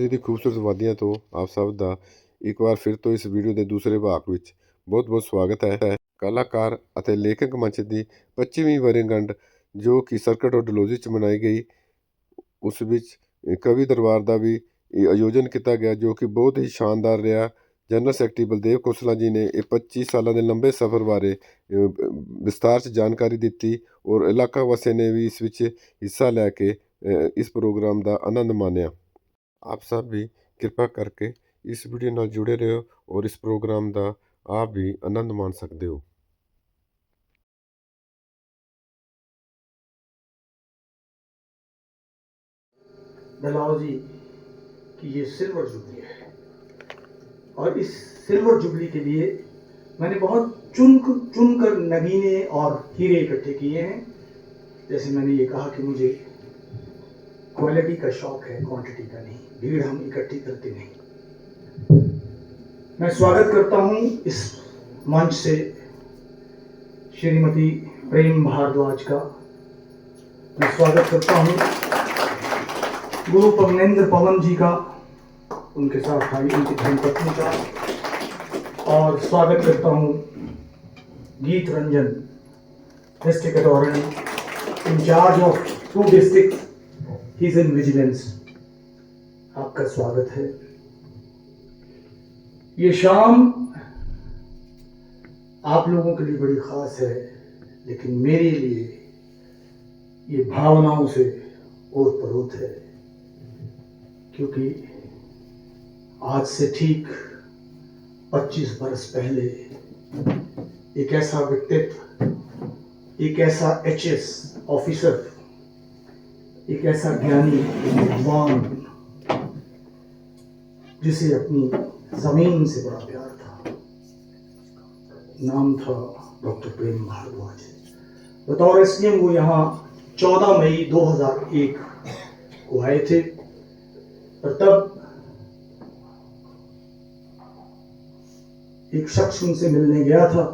ਦੀ ਖੂਬਸੂਰਤ ਵਾਦੀਆਂ ਤੋਂ ਆਪ ਸਭ ਦਾ ਇੱਕ ਵਾਰ ਫਿਰ ਤੋਂ ਇਸ ਵੀਡੀਓ ਦੇ ਦੂਸਰੇ ਭਾਗ ਵਿੱਚ ਬਹੁਤ-ਬਹੁਤ ਸਵਾਗਤ ਹੈ। ਕਲਾਕਾਰ ਅਤੇ ਲੇਖਕ ਮੰਚ ਦੀ 25ਵੀਂ ਵਰ੍ਹੇਗੰਢ ਜੋ ਕਿ ਸਰਕਟ ਔਰ ਡਲਹੌਜ਼ੀ 'ਚ ਮਨਾਈ ਗਈ, ਉਸ ਵਿੱਚ ਕਵੀ ਦਰਬਾਰ ਦਾ ਵੀ ਆਯੋਜਨ ਕੀਤਾ ਗਿਆ ਜੋ ਕਿ ਬਹੁਤ ਹੀ ਸ਼ਾਨਦਾਰ ਰਿਹਾ। ਜਨਰਲ ਸੈਕਟਰੀ ਬਲਦੇਵ ਖੋਸਲਾ ਜੀ ਨੇ ਇਹ 25 ਸਾਲਾਂ ਦੇ ਲੰਬੇ ਸਫ਼ਰ ਬਾਰੇ ਵਿਸਤਾਰ 'ਚ ਜਾਣਕਾਰੀ ਦਿੱਤੀ ਔਰ ਇਲਾਕਾ ਵਾਸੀਆਂ ਨੇ ਵੀ ਇਸ ਵਿੱਚ ਹਿੱਸਾ ਲੈ ਕੇ ਇਸ ਪ੍ਰੋਗਰਾਮ ਦਾ ਆਨੰਦ ਮਾਣਿਆ। आप सब भी कृपा करके इस वीडियो नाल जुड़े रहो और इस प्रोग्राम का आप भी आनंद मान सकते हो। डलहौजी की ये सिल्वर जुबली है और इस सिल्वर जुबली के लिए मैंने बहुत चुनकर नगीने और हीरे इकट्ठे किए हैं। जैसे मैंने ये कहा कि मुझे क्वालिटी का शौक है, क्वांटिटी का नहीं। भीड़ हम इकट्ठी करते नहीं। मैं स्वागत करता हूं इस मंच से श्रीमती प्रेम भारद्वाज का। मैं स्वागत करता हूं गुरु पवनेंद्र पवन जी का, उनके साथ भाई उनकी धर्मपत्नी का, और स्वागत करता हूं Geet Ranjan, district attorney incharge of 2 district, he is in vigilance. आपका स्वागत है। ये शाम आप लोगों के लिए बड़ी खास है, लेकिन मेरे लिए ये भावनाओं से ओत-प्रोत है, क्योंकि आज से ठीक 25 बरस पहले एक ऐसा व्यक्तित्व, एक ऐसा HS ऑफिसर, एक ऐसा ज्ञानी, एक विद्वान, जिसे अपनी जमीन से बड़ा प्यार था, नाम था डॉक्टर प्रेम भारद्वाज। बतौर SDM वो यहाँ 14 मई 2001 को आए थे, और तब एक शख्स उनसे मिलने गया था।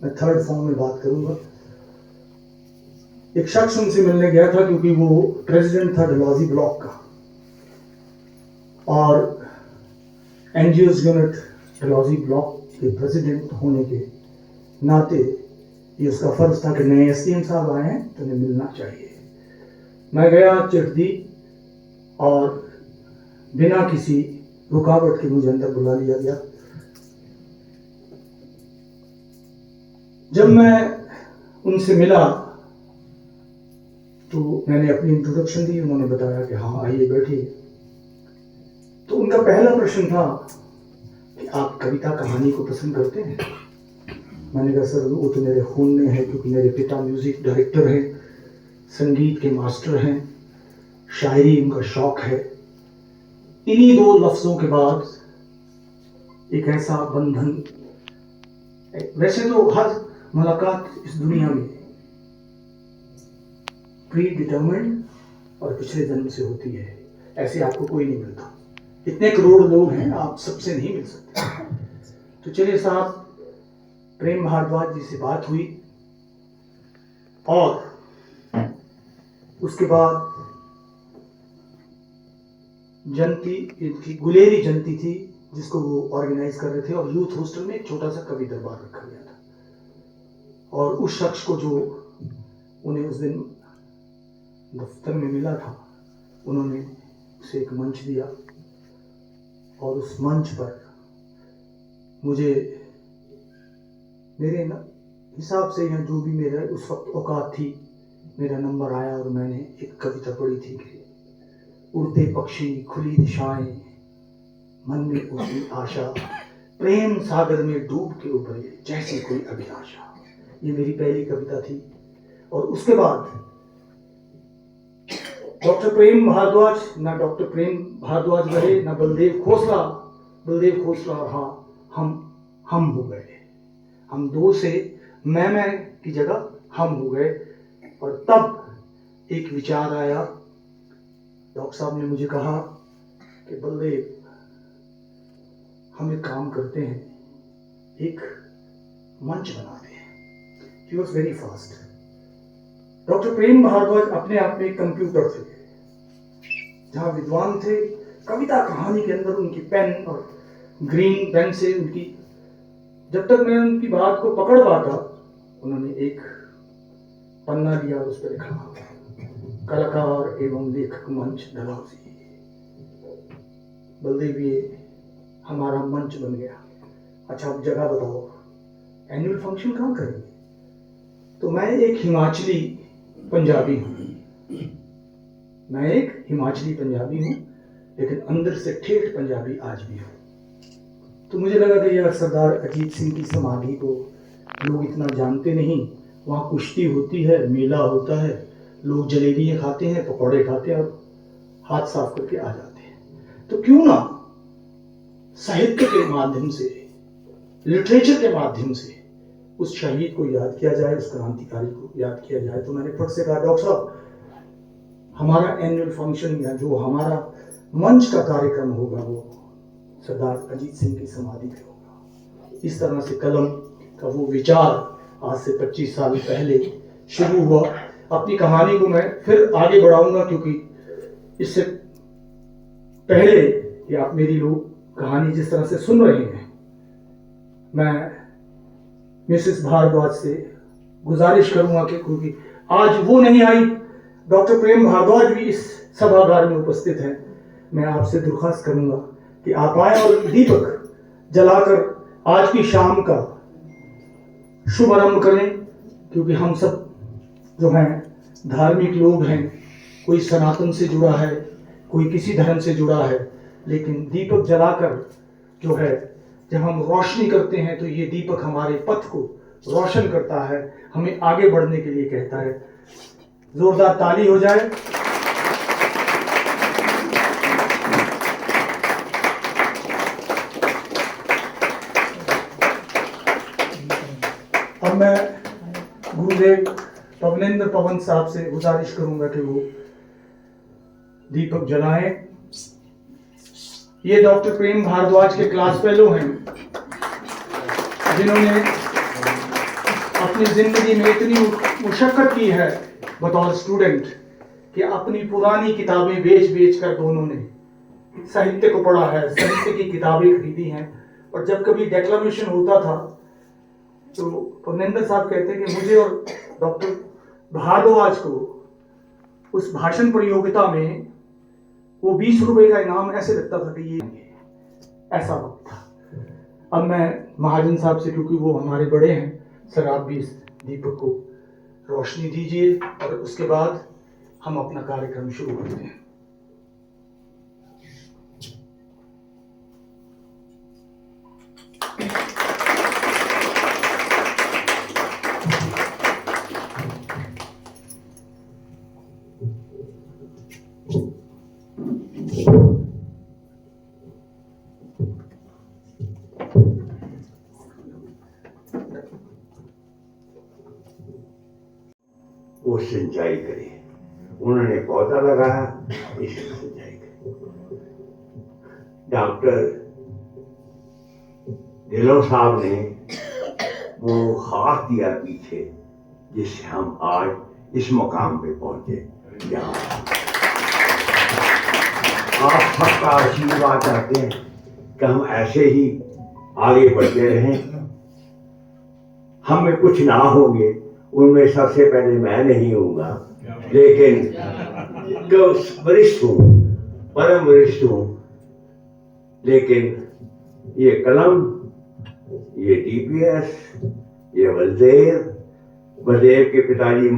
मैं थर्ड फॉर्म में बात करूंगा। एक शख्स उनसे मिलने गया था क्योंकि वो प्रेसिडेंट था डलहौजी ब्लॉक का, और एनजीओज यूनिट डलहौजी ब्लॉक के प्रेसिडेंट होने के नाते ये उसका फर्ज था कि नए SDM साहब आए हैं तो उन्हें मिलना चाहिए। मैं गया, चिट्ठी दी, और बिना किसी रुकावट के मुझे अंदर बुला लिया गया। जब मैं उनसे मिला तो मैंने अपनी इंट्रोडक्शन दी। उन्होंने बताया कि हाँ आइए बैठिए। तो उनका पहला प्रश्न था कि आप कविता कहानी को पसंद करते हैं? मैंने कहा सर वो तो मेरे खून में है, क्योंकि मेरे पिता म्यूजिक डायरेक्टर हैं, संगीत के मास्टर हैं, शायरी उनका शौक है। इन्हीं 2 लफ्जों के बाद एक ऐसा बंधन, वैसे तो हर मुलाकात इस दुनिया में प्री डिटर्मिन्ड और पिछले जन्म से होती है, ऐसे आपको कोई नहीं मिलता। इतने करोड़ लोग हैं, आप सबसे नहीं मिल सकते। तो चलिए साहब, प्रेम भारद्वाज जी से बात हुई, और उसके बाद जयंती, इनकी गुलेरी जयंती थी जिसको वो ऑर्गेनाइज कर रहे थे, और यूथ हॉस्टल में एक छोटा सा कवि दरबार रखा गया था। और उस शख्स को जो उन्हें उस दिन दफ्तर में मिला था, उन्होंने उसे एक मंच दिया, और उस मंच पर मुझे मेरे हिसाब से या जो भी मेरा उस वक्त औकात थी, मेरा नंबर आया और मैंने एक कविता पढ़ी थी कि उड़ते पक्षी खुली दिशाएं, मन में उठी आशा, प्रेम सागर में डूब के उभरे जैसी कोई अभिलाषा। ये मेरी पहली कविता थी। और उसके बाद डॉक्टर प्रेम भारद्वाज, ना डॉक्टर प्रेम भारद्वाज रहे, ना बलदेव खोसला। बलदेव खोसला और हाँ, हम हो गए। हम 2 से मैं की जगह हम हो गए। और तब एक विचार आया। डॉक्टर साहब ने मुझे कहा कि बलदेव, हम एक काम करते हैं, एक मंच बनाते हैं। He was very fast. Doctor Prem Bhardwaj अपने आप में कंप्यूटर थे। जहाँ विद्वान थे, कविता कहानी के अंदर उनकी पेन और ग्रीन पेन से उनकी, जब तक मैं उनकी बात को पकड़ पाता, उन्होंने एक पन्ना लिया और उस पर लिखा, कलाकार एवं लेखक मंच डलहौजी। बलदेव, ये हमारा मंच बन गया। अच्छा, अब जगह बताओ, एनुअल फंक्शन कहाँ करेंगे? तो मैं एक हिमाचली पंजाबी हूँ, लेकिन अंदर से ठेठ पंजाबी आज भी हूँ। तो मुझे लगा कि यार, सरदार अजीत सिंह की समाधि को लोग इतना जानते नहीं। वहाँ कुश्ती होती है, मेला होता है, लोग जलेबियाँ खाते हैं, पकौड़े खाते हैं और हाथ साफ करके आ जाते हैं। तो क्यों ना साहित्य के माध्यम से, लिटरेचर के माध्यम से उस शहीद को याद किया जाए, उस क्रांतिकारी को याद किया जाए। तो मैंने फट से कहा, डॉक्टर साहब, हमारा एनुअल फंक्शन या जो हमारा मंच का कार्यक्रम होगा वो सरदार अजीत सिंह की समाधि पे होगा। इस तरह से कलम का वो विचार आज से 25 साल पहले शुरू हुआ। अपनी कहानी को मैं फिर आगे बढ़ाऊंगा, क्योंकि इससे पहले कि आप मेरी लोग कहानी जिस तरह से सुन रहे हैं, मैं मिसेस भारद्वाज से गुजारिश करूंगा कि, क्योंकि आज वो नहीं आई, डॉक्टर प्रेम भारद्वाज भी इस सभागार में उपस्थित हैं, मैं आपसे दरख्वास्त करूंगा कि आप आए और दीपक जलाकर आज की शाम का शुभारंभ करें। क्योंकि हम सब जो हैं धार्मिक लोग हैं, कोई सनातन से जुड़ा है, कोई किसी धर्म से जुड़ा है, लेकिन दीपक जलाकर जो है, जब हम रोशनी करते हैं तो ये दीपक हमारे पथ को रोशन करता है, हमें आगे बढ़ने के लिए कहता है। जोरदार ताली हो जाए। अब मैं गुरुदेव पवनेंद्र पवन साहब से गुजारिश करूंगा कि वो दीपक जलाएं। ये डॉक्टर प्रेम भारद्वाज के क्लास फेलो हैं, जिन्होंने अपनी जिंदगी में इतनी मुशक्कत की है बतौर स्टूडेंट कि अपनी पुरानी किताबें बेच कर दोनों ने साहित्य को पढ़ा है, साहित्य की किताबें खरीदी हैं। और जब कभी डेक्लामेशन होता था तो पवनेंद्र साहब कहते कि मुझे और डॉक्टर भारद्वाज को उस भाषण प्रतियोगिता में वो 20 रुपए का इनाम ऐसे लगता था कि ये ऐसा वक्त था। अब मैं महाजन साहब से, क्योंकि वो हमारे बड़े हैं, सर आप भी इस दीपक को रोशनी दीजिए और उसके बाद हम अपना कार्यक्रम शुरू करते हैं। वो सिंचाई करी, उन्होंने पौधा लगाया, इसकी सिंचाई करी। डॉक्टर ढिल्लों साहब ने वो हाथ दिया पीछे, जिससे हम आज इस मुकाम पे पहुंचे। जहाँ आप सबका आशीर्वाद चाहते हैं कि हम ऐसे ही आगे बढ़ते रहें। हम में कुछ ना होंगे, उनमें सबसे पहले मैं नहीं हूँगा, लेकिन वरिष्ठ हूँ, परम वरिष्ठ हूँ। लेकिन ये कलम, ये DPS, ये बलदेव के पिताजी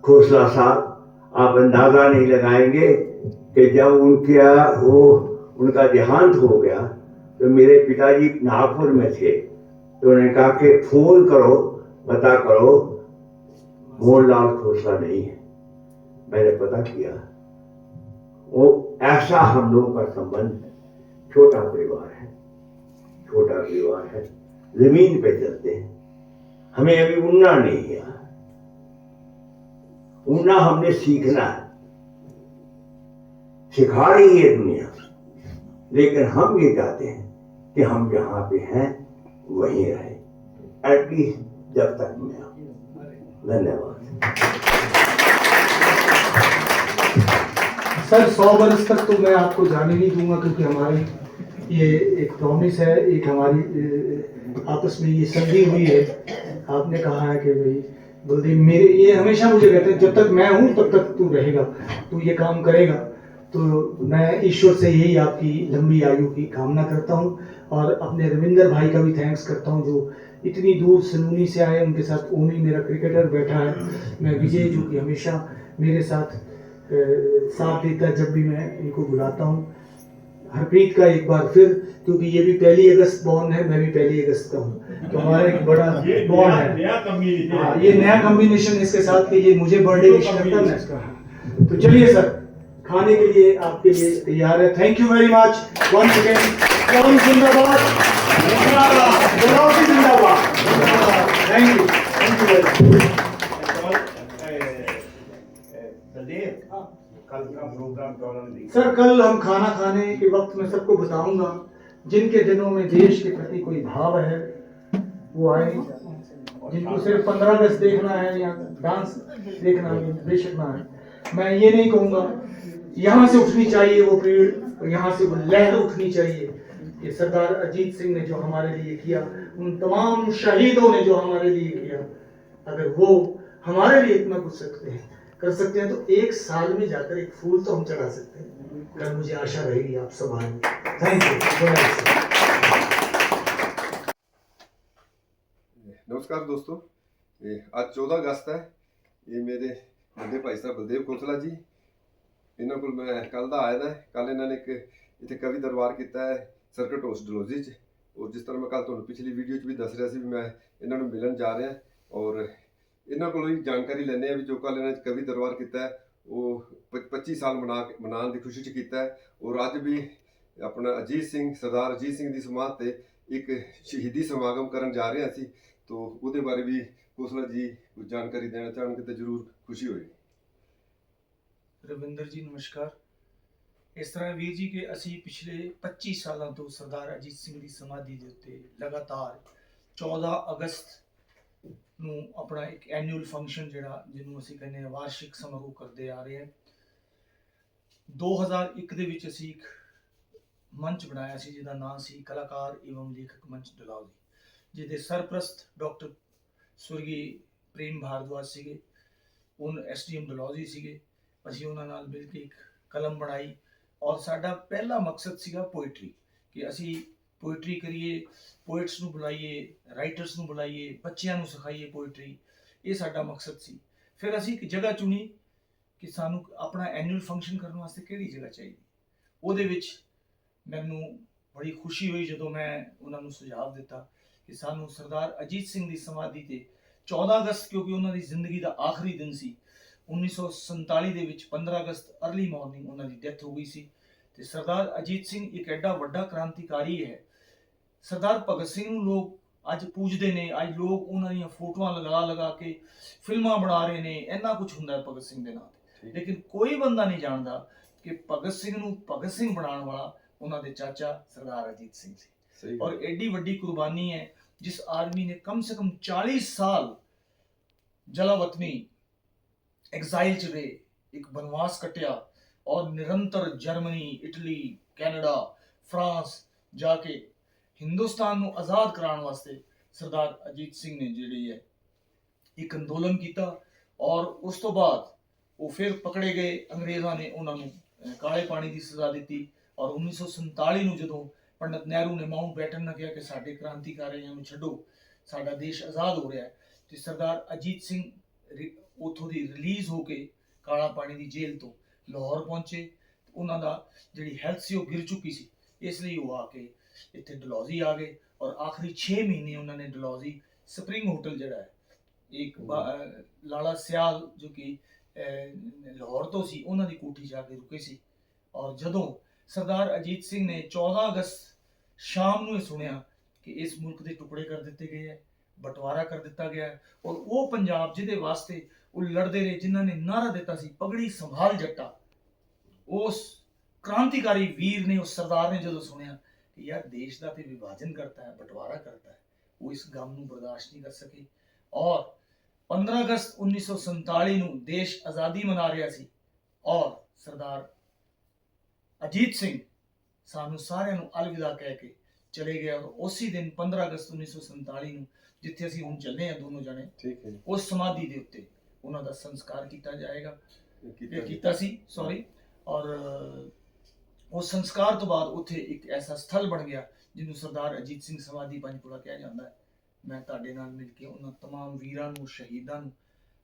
खोसला साहब, आप अंदाजा नहीं लगाएंगे कि जब उनका देहांत हो गया तो मेरे पिताजी नागपुर में थे, तो उन्होंने कहा कि फोन करो, पता करो मोहनलाल खोसला नहीं है। मैंने पता किया, वो ऐसा हम लोगों का संबंध है। छोटा परिवार है, जमीन पे चलते हैं। हमें अभी उड़ना नहीं है, उड़ना हमने सीखना है, सिखा रही है दुनिया। लेकिन हम ये चाहते हैं कि हम जहाँ पे हैं वहीं रहे, एटलीस्ट जब तक मैं हूं। धन्यवाद। सर 100 बरस तक तो मैं आपको जाने नहीं दूंगा, क्योंकि हमारी ये एक प्रॉमिस है, एक हमारी आपस में ये संधि हुई है। आपने कहा है कि भाई बलदेव, मेरे ये हमेशा मुझे कहते हैं जब तक मैं हूँ तब तक तू रहेगा, तू ये काम करेगा। तो मैं ईश्वर से यही आपकी लंबी आयु की कामना करता हूँ, और अपने रविंदर भाई का भी थैंक्स करता हूँ जो इतनी दूर सनूनी से आए। उनके साथ ओमी मेरा क्रिकेटर बैठा है, मैं विजय जो कि हमेशा मेरे साथ साथ देता है जब भी मैं इनको बुलाता हूँ। हरप्रीत का एक बार फिर, क्योंकि ये भी 1 अगस्त बॉर्न है, मैं भी 1 अगस्त का हूँ, तो हमारा एक बड़ा बॉन्ड है। हाँ, ये नया कॉम्बिनेशन इसके साथ कि ये मुझे बर्थडे विश करता है, मैं इसका। तो चलिए सर, खाने के लिए आपके लिए तैयार है। Thank you very much once again. जिंदाबाद, जिंदाबाद। Thank you very much. कल का प्रोग्राम सर कल हम खाना खाने के वक्त में सबको बताऊंगा, जिनके दिनों में देश के प्रति कोई भाव है वो आए, जिनको सिर्फ 15 अगस्त देखना है या डांस देखना है बेशक ना है। मैं ये नहीं कहूंगा यहाँ से उठनी चाहिए वो भीड़, यहाँ से वो लहर उठनी चाहिए कि सरदार अजीत सिंह ने जो हमारे लिए किया, उन तमाम शहीदों ने जो हमारे लिए किया, अगर वो हमारे लिए इतना कुछ कर सकते हैं तो एक साल में जाकर एक फूल तो हम चढ़ा सकते हैं। कल मुझे आशा रहेगी आप सब आएंगे। Thank you. नमस्कार दोस्तों, आज 14 अगस्त है। ये मेरे बड़े भाई साहब बलदेव खोसला जी, इन्हों को मैं कल दा आया था। कल इन्होंने एक इतने कवि दरबार किया है सर्किट हाउस डलहौजी च, और जिस तरह मैं कल तुहानू पिछली वीडियो भी दस रहा सी भी मैं इन्होंने मिलन जा रहा, और इन्हों को जानकारी लेने भी जो कल इन्होंने कवि दरबार किया है वो 25 साल मनाने की खुशी च किया है। और अज भी अपना अजीत सिंह सरदार अजीत सिंह की समाध से एक शहीदी समागम करन जा रहे हैं, तो ਉਹਦੇ बारे भी खोसला जी कुछ जानकारी देना चाहेंगे तो जरूर खुशी होगी। रविंदर जी नमस्कार। इस तरह वीर जी के ਅਸੀਂ ਪਿਛਲੇ 25 ਸਾਲਾਂ ਤੋਂ ਸਰਦਾਰ ਅਜੀਤ ਸਿੰਘ ਦੀ ਸਮਾਧੀ ਦੇ ਉੱਤੇ ਲਗਾਤਾਰ 14 ਅਗਸਤ ਨੂੰ ਆਪਣਾ ਇੱਕ ਐਨੂਅਲ ਫੰਕਸ਼ਨ ਜਿਹੜਾ ਜਿਹਨੂੰ ਅਸੀਂ ਕਹਿੰਦੇ ਹਾਂ ਵਾਰਸ਼ਿਕ ਸਮਾਰੋਹ ਕਰਦੇ ਆ ਰਹੇ ਹਾਂ। 2001 ਦੇ ਵਿੱਚ ਅਸੀਂ ਇੱਕ ਮੰਚ ਬਣਾਇਆ ਸੀ ਜਿਹਦਾ ਨਾਮ ਸੀ ਕਲਾਕਾਰ एवं ਲੇਖਕ ਮੰਚ ਡਲਹੌਜੀ, ਜਿਹਦੇ ਸਰਪ੍ਰਸਤ ਡਾਕਟਰ स्वर्गीय प्रेम भारद्वाज ਸੀਗੇ, उन SDM ਡਲਹੌਜੀ ਸੀਗੇ। ਅਸੀਂ ਉਹਨਾਂ ਨਾਲ ਮਿਲ ਕੇ ਇੱਕ ਕਲਮ ਬਣਾਈ, ਔਰ ਸਾਡਾ ਪਹਿਲਾ ਮਕਸਦ ਸੀਗਾ ਪੋਇਟਰੀ, ਕਿ ਅਸੀਂ ਪੋਇਟਰੀ ਕਰੀਏ, ਪੋਇਟਸ ਨੂੰ ਬੁਲਾਈਏ, ਰਾਈਟਰਸ ਨੂੰ ਬੁਲਾਈਏ, ਬੱਚਿਆਂ ਨੂੰ ਸਿਖਾਈਏ ਪੋਇਟਰੀ। ਇਹ ਸਾਡਾ ਮਕਸਦ ਸੀ। ਫਿਰ ਅਸੀਂ ਇੱਕ ਜਗ੍ਹਾ ਚੁਣੀ ਕਿ ਸਾਨੂੰ ਆਪਣਾ ਐਨੂਅਲ ਫੰਕਸ਼ਨ ਕਰਨ ਵਾਸਤੇ ਕਿਹੜੀ ਜਗ੍ਹਾ ਚਾਹੀਦੀ। ਉਹਦੇ ਵਿੱਚ ਮੈਨੂੰ ਬੜੀ ਖੁਸ਼ੀ ਹੋਈ ਜਦੋਂ ਮੈਂ ਉਹਨਾਂ ਨੂੰ ਸੁਝਾਅ ਦਿੱਤਾ ਕਿ ਸਾਨੂੰ ਸਰਦਾਰ ਅਜੀਤ ਸਿੰਘ ਦੀ ਸਮਾਧੀ ਤੇ 14 ਅਗਸਤ, ਕਿਉਂਕਿ ਉਹਨਾਂ ਦੀ ਜ਼ਿੰਦਗੀ ਦਾ ਆਖਰੀ ਦਿਨ ਸੀ। 1947 ਦੇ ਵਿੱਚ 15 ਅਗਸਤ अर्ਲੀ ਮਾਰਨਿੰਗ ਉਹਨਾਂ ਦੀ ਡੈਥ ਹੋ ਗਈ ਸੀ। ਤੇ ਸਰਦਾਰ ਅਜੀਤ ਸਿੰਘ ਇੱਕ ਐਡਾ ਵੱਡਾ ਕ੍ਰਾਂਤੀਕਾਰੀ ਹੈ। ਸਰਦਾਰ ਭਗਤ ਸਿੰਘ ਨੂੰ ਲੋਕ ਅੱਜ ਪੂਜਦੇ ਨੇ, ਅੱਜ ਲੋਕ ਉਹਨਾਂ ਦੀਆਂ ਫੋਟੋਆਂ ਲਗਾ ਕੇ ਫਿਲਮਾਂ ਬਣਾ ਰਹੇ ਨੇ, ਇੰਨਾ ਕੁਝ ਹੁੰਦਾ ਹੈ ਭਗਤ ਸਿੰਘ ਦੇ ਨਾਂ ਤੇ, ਲੇਕਿਨ ਕੋਈ ਬੰਦਾ ਨਹੀਂ ਜਾਣਦਾ ਕਿ ਭਗਤ ਸਿੰਘ ਨੂੰ ਭਗਤ ਸਿੰਘ ਬਣਾਉਣ ਵਾਲਾ ਉਹਨਾਂ ਦੇ ਚਾਚਾ ਸਰਦਾਰ ਅਜੀਤ ਸਿੰਘ ਸੀ। और एडी वड्डी कुर्बानी है जिस आदमी ने कम से कम 40 साल जलावतनी एग्जाइल च रहे, एक बनवास कटिया, और निरंतर जर्मनी, इटली, कैनेडा, फ्रांस जाके हिंदुस्तान को आज़ाद कराने वास्ते सरदार अजीत सिंह ने जिहड़ी है एक अंदोलन किया। और उस तो बाद वो फिर पकड़े गए, अंग्रेज़ों ने उन्होंने काले पानी की सज़ा दी। और 1947 ਨੂੰ ਜਦੋਂ पंडित नेहरू ने माउंट बैटन ने कहा कि साढ़े क्रांतिकारियों को छड्डो, साडा देश आज़ाद हो रहा है, तो सरदार अजीत सिंह उतों की रिलीज़ होकर काला पानी की जेल तो लाहौर पहुंचे। उन्हों का जी हैल्थ से गिर चुकी सी, इसलिए वो आके इतने डलहौजी आ गए। और आखिरी 6 महीने उन्होंने डलहौजी स्प्रिंग होटल जड़ा है एक लाला सियाल जो कि लाहौर तो सी, उन्होंने कोठी जाके रुके सी। और जदों सरदार अजीत सिंह ने 14 अगस्त शाम ਨੂੰ ਇਹ ਸੁਣਿਆ ਕਿ ਇਸ ਮੁਲਕ ਦੇ ਟੁਕੜੇ ਕਰ ਦਿੱਤੇ ਗਏ ਹੈ, ਬਟਵਾਰਾ ਕਰ ਦਿੱਤਾ ਗਿਆ ਹੈ, ਔਰ ਉਹ ਪੰਜਾਬ ਜਿਹਦੇ ਵਾਸਤੇ ਉਹ ਲੜਦੇ ਰਹੇ, ਜਿਨ੍ਹਾਂ ਨੇ ਨਾਰਾ ਦਿੱਤਾ ਸੀ ਪਗੜੀ ਸੰਭਾਲ ਜੱਟਾ, ਉਸ क्रांतिकारी वीर ने, उस सरदार ने ਜਦੋਂ ਸੁਣਿਆ ਕਿ ਯਾਰ ਦੇਸ਼ ਦਾ ਤੇ ਵਿਭਾਜਨ ਕਰਤਾ ਹੈ, ਬਟਵਾਰਾ ਕਰਤਾ ਹੈ, ਉਹ ਇਸ ਗਮ ਨੂੰ ਬਰਦਾਸ਼ਤ ਨਹੀਂ ਕਰ ਸਕੇ। ਔਰ 15 ਅਗਸਤ 1947 ਨੂੰ ਦੇਸ਼ ਆਜ਼ਾਦੀ ਮਨਾ ਰਿਹਾ ਸੀ, ਔਰ ਸਰਦਾਰ ਅਜੀਤ ਸਿੰਘ ਸਾਨੂੰ ਸਾਰਿਆਂ ਨੂੰ ਅਲਵਿਦਾ ਕਹਿ ਕੇ ਚਲੇ ਗਏ। ਔਰ ਉਸੇ ਦਿਨ 15 ਅਗਸਤ 1947 ਨੂੰ ਜਿੱਥੇ ਅਸੀਂ ਹੁਣ ਚੱਲੇ ਆ ਦੋਨੋਂ ਜਣੇ, ਠੀਕ ਹੈ ਜੀ, ਉਸ ਸਮਾਧੀ ਦੇ ਉੱਤੇ ਉਹਨਾਂ ਦਾ ਸੰਸਕਾਰ ਕੀਤਾ ਜਾਏਗਾ। ਕੀਤਾ ਕੀਤਾ ਸੀ ਸੌਰੀ। ਔਰ ਉਸ ਸੰਸਕਾਰ ਤੋਂ ਬਾਅਦ ਉੱਥੇ ਇੱਕ ਐਸਾ ਸਥਲ ਬਣ ਗਿਆ ਜਿਹਨੂੰ ਸਰਦਾਰ ਅਜੀਤ ਸਿੰਘ ਸਮਾਧੀ ਪੰਜਪੁਰਾ ਕਿਹਾ ਜਾਂਦਾ ਹੈ। ਮੈਂ ਤੁਹਾਡੇ ਨਾਲ ਮਿਲ ਕੇ ਉਹਨਾਂ तमाम ਵੀਰਾਂ ਨੂੰ, ਸ਼ਹੀਦਾਂ ਨੂੰ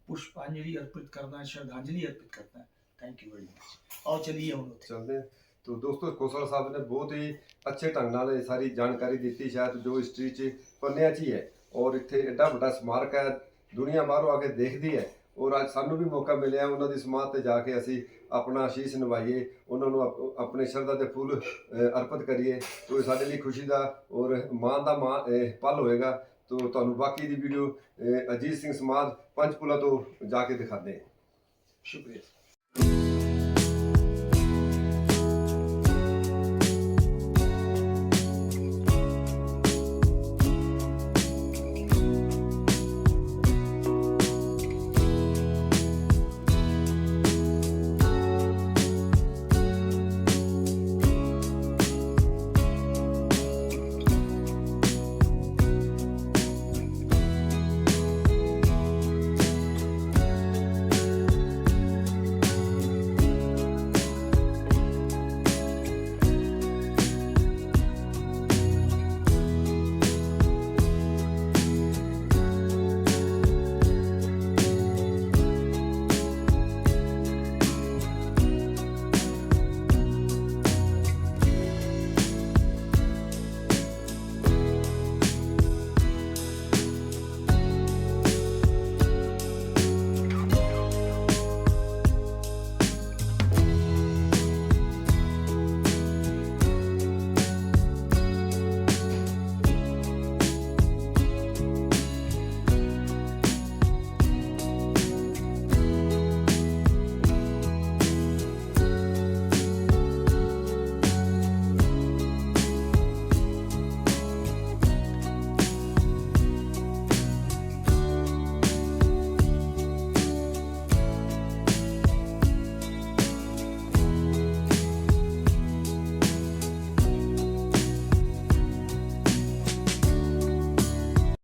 ਪੁਸ਼ਪਾਂਜਲੀ ਅਰਪਿਤ ਕਰਦਾ, ਸ਼ਰਧਾਂਜਲੀ ਅਰਪਿਤ ਕਰਦਾ। Thank you very much. ਆਓ ਚਲੀਏ ਹੁਣ ਉੱਥੇ ਚੱਲਦੇ ਹਾਂ। तो दोस्तों खोसला साहब ने बहुत ही अच्छे ढंग नाल ये सारी जानकारी दी, शायद जो हिस्ट्री च पन्निया च ही है। और इत्थे एडा वड्डा स्मारक है, दुनिया बाहरों आके देखती है। और अज सानू भी मौका मिलिया उन्हों की समाध ते जाके असी अपना शीश नवाइए, उन्होंने अपने शरधा के फुल अर्पित करिए। तो ये साडे लई खुशी का और माण का पल होएगा। तो तुहानू बाकी दी वीडियो अजीत सिंह समाध पंचकूला तो जाके दिखाते हैं। शुक्रिया।